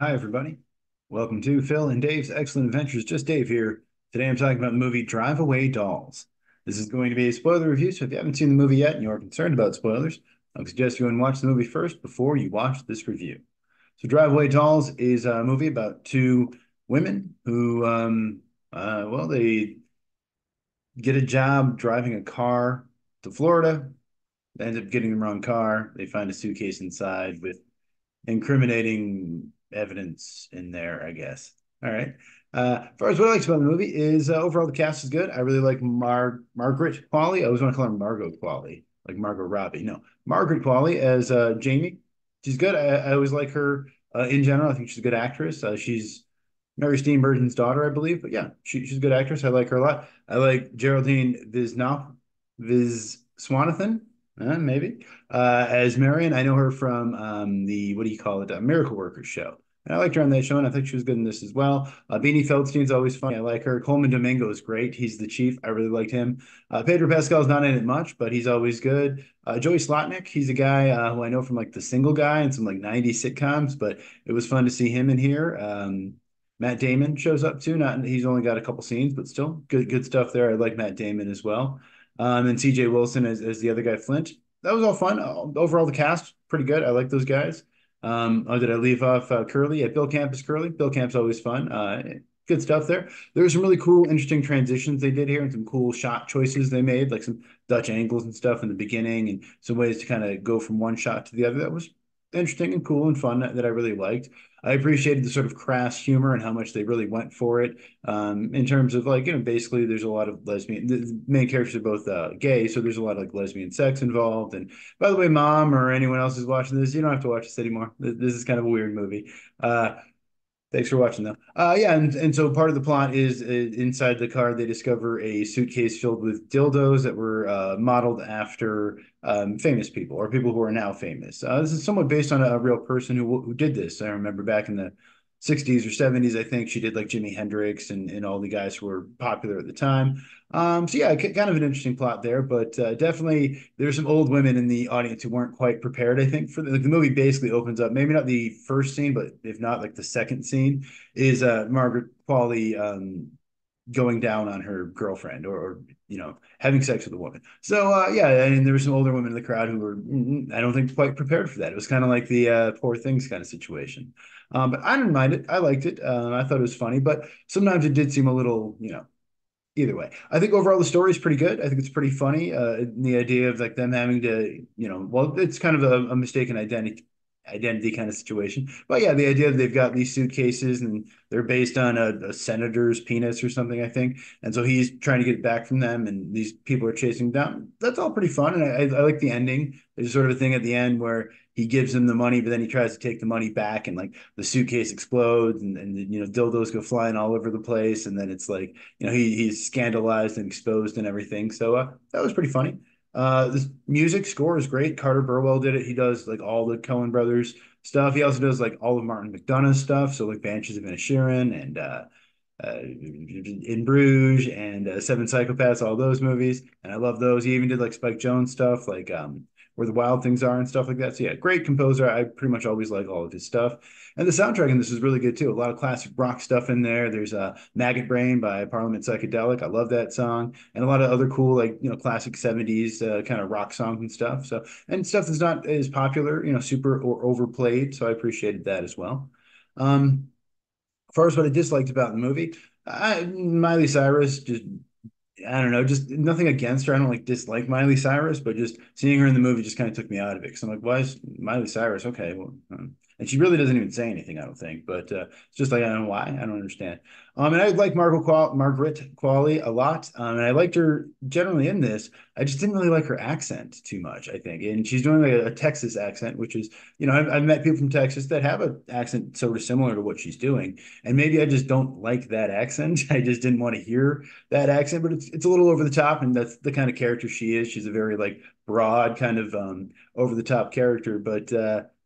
Hi, everybody. Welcome to Phil and Dave's Excellent Adventures. Just Dave here. Today I'm talking about the movie Drive Away Dolls. This is going to be a spoiler review, so if you haven't seen the movie yet and you're concerned about spoilers, I would suggest you go and watch the movie first before you watch this review. So Drive Away Dolls is a movie about two women who, they get a job driving a car to Florida. They end up getting the wrong car. They find a suitcase inside with incriminating evidence in there, I guess. All right. As far as what I like about the movie is overall the cast is good. I really like Margaret Qualley. I always want to call her Margot Qualley, like Margot Robbie. No, Margaret Qualley as Jamie. She's good. I always like her in general. I think she's a good actress. She's Mary Steenburgen's daughter, I believe. But yeah, she's a good actress. I like her a lot. I like Geraldine Viswanathan, maybe as Marion. I know her from the what do you call it, Miracle Workers show. And I liked her on that show, and I think she was good in this as well. Beanie Feldstein's always funny. I like her. Colman Domingo is great. He's the chief. I really liked him. Pedro Pascal's not in it much, but he's always good. Joey Slotnick, he's a guy who I know from like The Single Guy and some like 90s sitcoms, but it was fun to see him in here. Matt Damon shows up too. Not he's only got a couple scenes, but still good stuff there. I like Matt Damon as well. And CJ Wilson as the other guy, Flint. That was all fun. Overall, the cast pretty good. I like those guys. Oh, did I leave off Curly? Yeah, Bill Camp is Curly. Bill Camp's always fun. Good stuff there. There were some really cool, interesting transitions they did here, and some cool shot choices they made, like some Dutch angles and stuff in the beginning, and some ways to kind of go from one shot to the other. That was interesting and cool and fun that I really liked. I appreciated the sort of crass humor and how much they really went for it. In terms of like, basically there's a lot of lesbian, the main characters are both gay, so there's a lot of like lesbian sex involved. And by the way, mom or anyone else who's watching this, you don't have to watch this anymore. This is kind of a weird movie. Thanks for watching, though. Yeah, and so part of the plot is inside the car, they discover a suitcase filled with dildos that were modeled after famous people or people who are now famous. This is somewhat based on a real person who did this. I remember back in the 60s or 70s, I think she did like Jimi Hendrix and all the guys who were popular at the time. So yeah, kind of an interesting plot there, but definitely there's some old women in the audience who weren't quite prepared. I think for like, the movie basically opens up, maybe not the first scene, but if not like the second scene is Margaret Qualley going down on her girlfriend or having sex with a woman. So yeah, and there were some older women in the crowd who were I don't think quite prepared for that. It was kind of like the poor things kind of situation. But I didn't mind it. I liked it. I thought it was funny, but sometimes it did seem a little, either way. I think overall the story is pretty good. I think it's pretty funny. The idea of like them having to, well, it's kind of a mistaken identity kind of situation. But yeah, the idea that they've got these suitcases and they're based on a senator's penis or something, I think. And so he's trying to get it back from them, and these people are chasing him down. That's all pretty fun, and I like the ending. There's sort of a thing at the end where he gives him the money, but then he tries to take the money back, and like the suitcase explodes, and dildos go flying all over the place, and then it's like he's scandalized and exposed and everything. So that was pretty funny. This music score is great. Carter Burwell did it. He does like all the Coen brothers stuff. He also does like all of Martin McDonagh's stuff. So like Banshees of Inisherin and In Bruges and Seven Psychopaths, all those movies. And I love those. He even did like Spike Jonze stuff, like Where the Wild Things Are and stuff like that. So yeah, great composer. I pretty much always like all of his stuff. And the soundtrack in this is really good too. A lot of classic rock stuff in there. There's Maggot Brain by Parliament Psychedelic. I love that song. And a lot of other cool, like, classic 70s kind of rock songs and stuff. So, and stuff that's not as popular, super or overplayed. So I appreciated that as well. As far as what I disliked about the movie, Miley Cyrus just I don't know, just nothing against her. I don't like dislike Miley Cyrus, but just seeing her in the movie just kind of took me out of it because I'm like, why is Miley Cyrus? Okay, well, and she really doesn't even say anything, I don't think. But it's just like I don't know why. I don't understand. And I like Margaret Qualley a lot, and I liked her generally in this. I just didn't really like her accent too much, I think. And she's doing like a Texas accent, which is, I've met people from Texas that have an accent sort of similar to what she's doing, and maybe I just don't like that accent. I just didn't want to hear that accent, but it's a little over the top, and that's the kind of character she is. She's a very like broad kind of over the top character, but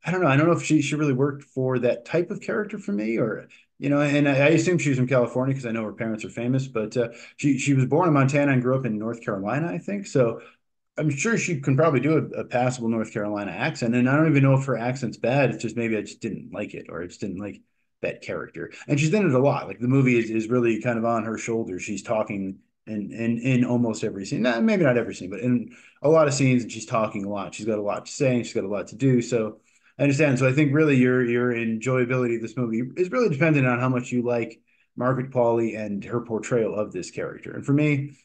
I don't know. I don't know if she really worked for that type of character for me, or and I assume she's from California because I know her parents are famous, but she was born in Montana and grew up in North Carolina, I think. So I'm sure she can probably do a passable North Carolina accent, and I don't even know if her accent's bad. It's just maybe I just didn't like it, or I just didn't like that character, and she's in it a lot. Like the movie is really kind of on her shoulders. She's talking in almost every scene. Not, maybe not every scene, but in a lot of scenes, and she's talking a lot. She's got a lot to say, and she's got a lot to do. So I understand. So I think really your enjoyability of this movie is really dependent on how much you like Margaret Qualley and her portrayal of this character. And for me,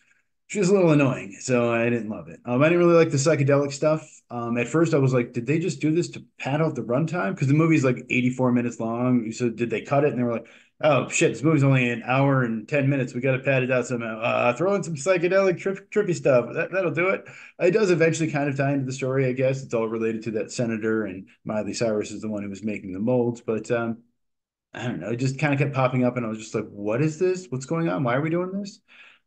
she was a little annoying, so I didn't love it. I didn't really like the psychedelic stuff. At first, I was like, did they just do this to pad out the runtime? Because the movie's like 84 minutes long. So did they cut it? And they were like, oh shit, this movie's only an hour and 10 minutes. We got to pad it out somehow. Throw in some psychedelic trippy stuff. That'll do it. It does eventually kind of tie into the story, I guess. It's all related to that senator, and Miley Cyrus is the one who was making the molds. But I don't know. It just kind of kept popping up, and I was just like, "What is this? What's going on? Why are we doing this?"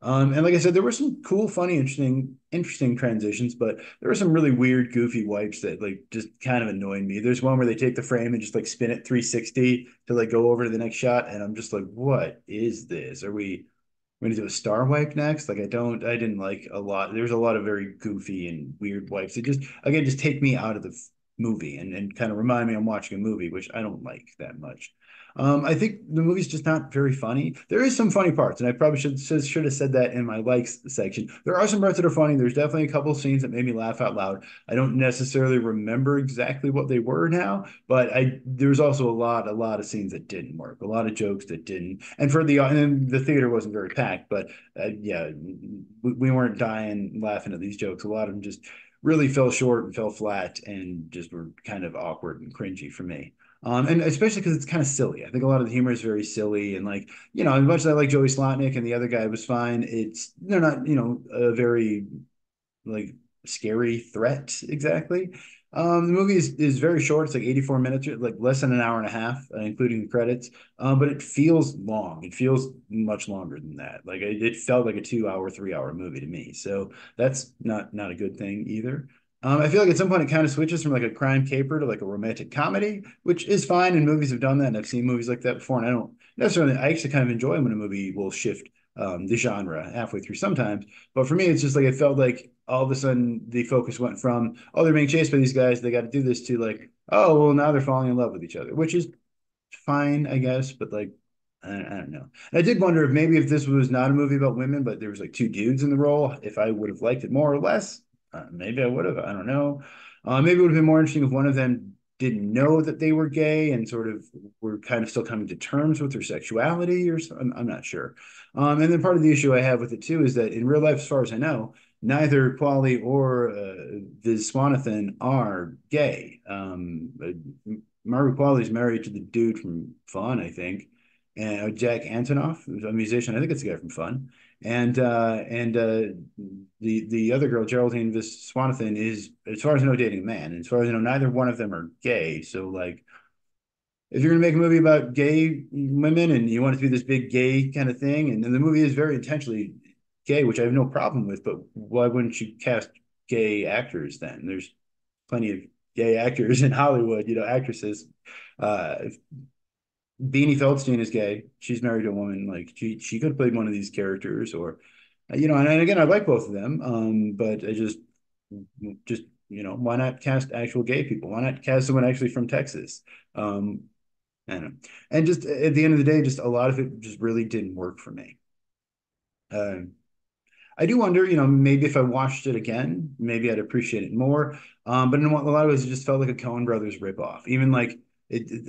And like I said, there were some cool, funny, interesting transitions, but there were some really weird, goofy wipes that like just kind of annoyed me. There's one where they take the frame and just like spin it 360 to like go over to the next shot, and I'm just like, "What is this? Are we going to do a star wipe next?" Like, I didn't like a lot. There's a lot of very goofy and weird wipes. It just again just take me out of the movie and kind of remind me I'm watching a movie, which I don't like that much. I think the movie's just not very funny. There is some funny parts, and I probably should have said that in my likes section. There are some parts that are funny. There's definitely a couple of scenes that made me laugh out loud. I don't necessarily remember exactly what they were now, but I there's also a lot of scenes that didn't work, a lot of jokes that didn't. And the theater wasn't very packed, but yeah, we weren't dying laughing at these jokes. A lot of them just really fell short and fell flat and just were kind of awkward and cringy for me. And especially because it's kind of silly. I think a lot of the humor is very silly, and like, as much as I like Joey Slotnick and the other guy was fine, they're not, a very like scary threat exactly. The movie is very short. It's like 84 minutes, like less than an hour and a half, including the credits. But it feels long. It feels much longer than that. Like it felt like a 2 hour, 3 hour movie to me. So that's not a good thing either. I feel like at some point it kind of switches from like a crime caper to like a romantic comedy, which is fine. And movies have done that, and I've seen movies like that before. And I don't necessarily. I actually kind of enjoy when a movie will shift the genre halfway through sometimes. But for me, it's just like it felt like all of a sudden the focus went from, oh, they're being chased by these guys, they got to do this, to like, oh, well, now they're falling in love with each other, which is fine, I guess. But like, I don't know. And I did wonder if maybe if this was not a movie about women, but there was like two dudes in the role, if I would have liked it more or less. Maybe I would have. I don't know. Maybe it would have been more interesting if one of them didn't know that they were gay and sort of were kind of still coming to terms with their sexuality or something. I'm not sure. And then part of the issue I have with it too is that in real life, as far as I know, neither Qualley or Viswanathan are gay. Margaret Qualley's married to the dude from Fun, I think, and Jack Antonoff, who's a musician. I think it's the guy from Fun, and the other girl, Geraldine Viswanathan, is, as far as I know, dating a man. And as far as I know, neither one of them are gay. So like, if you're gonna make a movie about gay women and you want it to be this big gay kind of thing, and then the movie is very intentionally gay, which I have no problem with, but why wouldn't you cast gay actors then? There's plenty of gay actors in Hollywood, actresses. If Beanie Feldstein is gay. She's married to a woman. Like she could have played one of these characters, or and again, I like both of them. But I just why not cast actual gay people? Why not cast someone actually from Texas? I don't know. And just at the end of the day, just a lot of it just really didn't work for me. Uh, I do wonder, maybe if I watched it again, maybe I'd appreciate it more. But in a lot of ways, it just felt like a Coen Brothers ripoff. Even like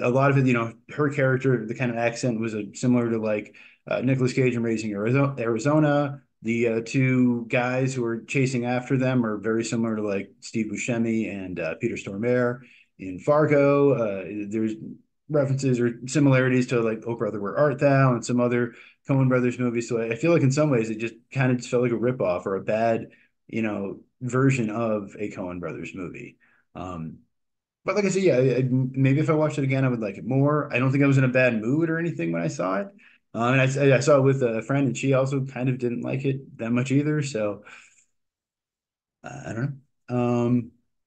a lot of it, her character, the kind of accent was similar to like Nicolas Cage in Raising Arizona. The two guys who are chasing after them are very similar to like Steve Buscemi and Peter Stormare in Fargo. There's references or similarities to like Oh Brother Where Art Thou and some other Coen Brothers movies. So I feel like in some ways it just kind of felt like a ripoff or a bad, version of a Coen Brothers movie. Um, but like I said, yeah, maybe if I watched it again, I would like it more. I don't think I was in a bad mood or anything when I saw it. And I saw it with a friend, and she also kind of didn't like it that much either. So I don't know.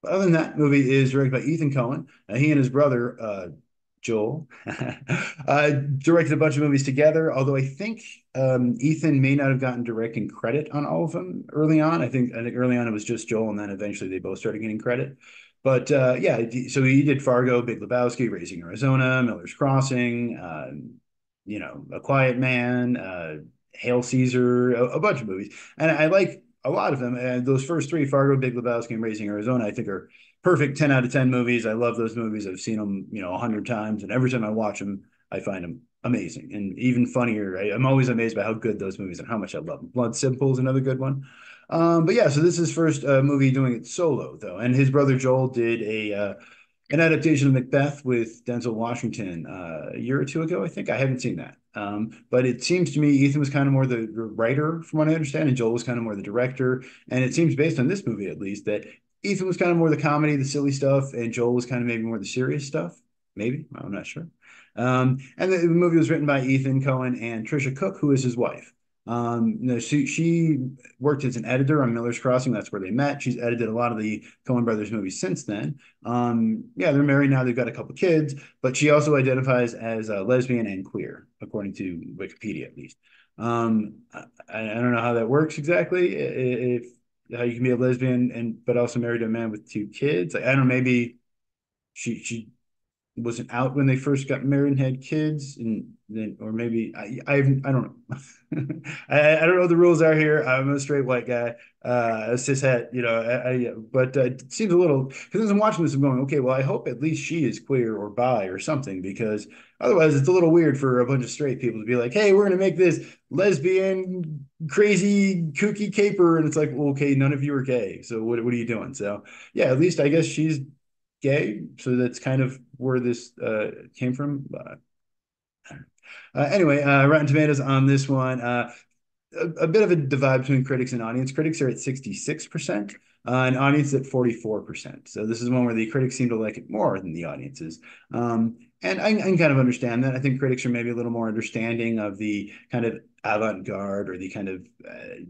Other than that, movie is directed by Ethan Coen. He and his brother, Joel, directed a bunch of movies together. Although I think Ethan may not have gotten directing credit on all of them early on. I think early on it was just Joel, and then eventually they both started getting credit. But yeah, so he did Fargo, Big Lebowski, Raising Arizona, Miller's Crossing, A Quiet Man, Hail Caesar, a bunch of movies, and I like a lot of them. And those first three, Fargo, Big Lebowski, and Raising Arizona, I think are perfect 10 out of 10 movies. I love those movies. I've seen them, 100 times, and every time I watch them, I find them amazing and even funnier. I'm always amazed by how good those movies and how much I love them. Blood Simple is another good one. But yeah, so this is his first movie doing it solo though, and his brother Joel did a an adaptation of Macbeth with Denzel Washington a year or two ago, I think. I haven't seen that, but it seems to me Ethan was kind of more the writer, from what I understand, and Joel was kind of more the director. And it seems based on this movie at least that Ethan was kind of more the comedy, the silly stuff, and Joel was kind of maybe more the serious stuff. Maybe I'm not sure. And the movie was written by Ethan Coen and Tricia Cooke, who is his wife. She worked as an editor on Miller's Crossing. That's where they met. She's edited a lot of the Coen Brothers movies since then. Yeah, they're married now. They've got a couple kids, but she also identifies as a lesbian and queer, according to Wikipedia at least. I don't know how that works exactly. If how you can be a lesbian and but also married to a man with two kids. Like, I don't know. Maybe she wasn't out when they first got married and had kids, and then or maybe I don't know. I don't know what the rules are here. I'm a straight white guy, a cishet, but it seems a little because as I'm watching this, I'm going, okay, well, I hope at least she is queer or bi or something, because otherwise it's a little weird for a bunch of straight people to be like, hey, we're gonna make this lesbian crazy kooky caper, and it's like, well, okay, none of you are gay, so what are you doing? So yeah, at least I guess she's gay, so that's kind of where this came from. Anyway, Rotten Tomatoes on this one, a bit of a divide between critics and audience. Critics are at 66%, and audience at 44%. So this is one where the critics seem to like it more than the audiences. And I can kind of understand that. I think critics are maybe a little more understanding of the kind of avant-garde or the kind of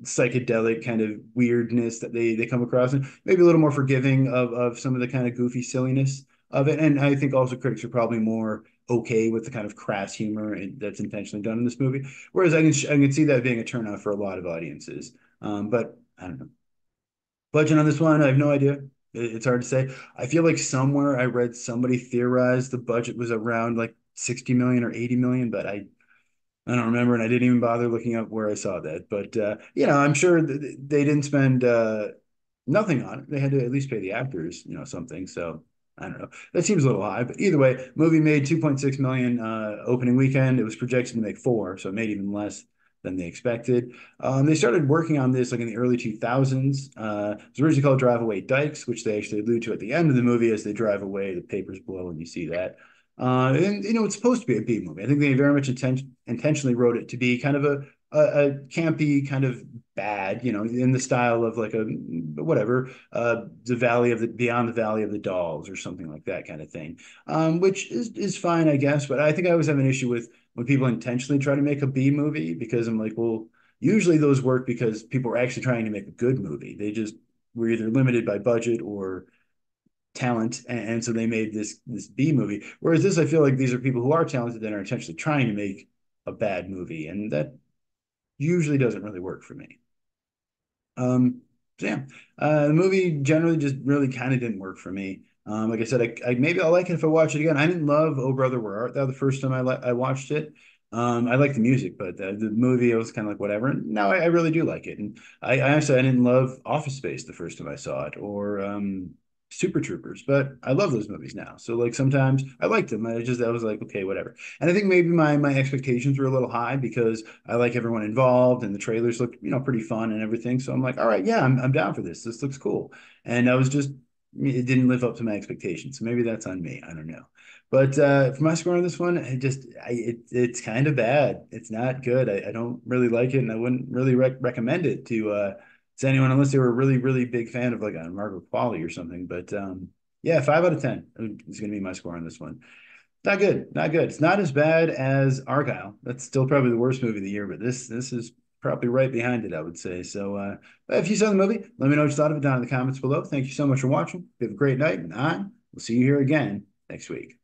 psychedelic kind of weirdness that they come across, and maybe a little more forgiving of some of the kind of goofy silliness of it. And I think also critics are probably more okay with the kind of crass humor that's intentionally done in this movie. Whereas I can see that being a turnoff for a lot of audiences. But I don't know. Budget on this one, I have no idea. It's hard to say. I feel like somewhere I read somebody theorized the budget was around like 60 million or 80 million, but I don't remember, and I didn't even bother looking up where I saw that. But I'm sure they didn't spend nothing on it. They had to at least pay the actors, something. So I don't know. That seems a little high, but either way, movie made 2.6 million opening weekend. It was projected to make four, so it made even less than they expected. They started working on this like in the early 2000s. It was originally called Drive Away Dykes, which they actually allude to at the end of the movie as they drive away. The papers blow, and you see that. And it's supposed to be a B movie. I think they very much intentionally wrote it to be kind of a campy kind of bad, in the style of like a whatever, the Valley of the Beyond the Valley of the Dolls or something like that kind of thing, which is fine, I guess. But I think I always have an issue with when people intentionally try to make a B movie, because I'm like, well, usually those work because people are actually trying to make a good movie. They just were either limited by budget or talent, and so they made this B movie. Whereas this, I feel like these are people who are talented and are intentionally trying to make a bad movie, and that usually doesn't really work for me. So yeah, the movie generally just really kind of didn't work for me. Like I said, maybe I'll like it if I watch it again. I didn't love Oh Brother Where Art Thou the first time I watched it. I liked the music, but the movie I was kind of like whatever. And now I really do like it. And I actually I didn't love Office Space the first time I saw it, or Super Troopers, but I love those movies now. So like sometimes I liked them. I was like, okay, whatever. And I think maybe my expectations were a little high because I like everyone involved and the trailers look, pretty fun and everything. So I'm like, all right, yeah, I'm down for this. This looks cool. And I was just it didn't live up to my expectations. So maybe that's on me. I don't know. But for my score on this one, it's kind of bad. It's not good. I don't really like it, and I wouldn't really recommend it to anyone unless they were a really, really big fan of like a Margaret Qualley or something. But yeah, 5 out of 10 is going to be my score on this one. Not good, not good. It's not as bad as Argyle. That's still probably the worst movie of the year, but this is probably right behind it, I would say. So if you saw the movie, let me know what you thought of it down in the comments below. Thank you so much for watching. Have a great night, and I will see you here again next week.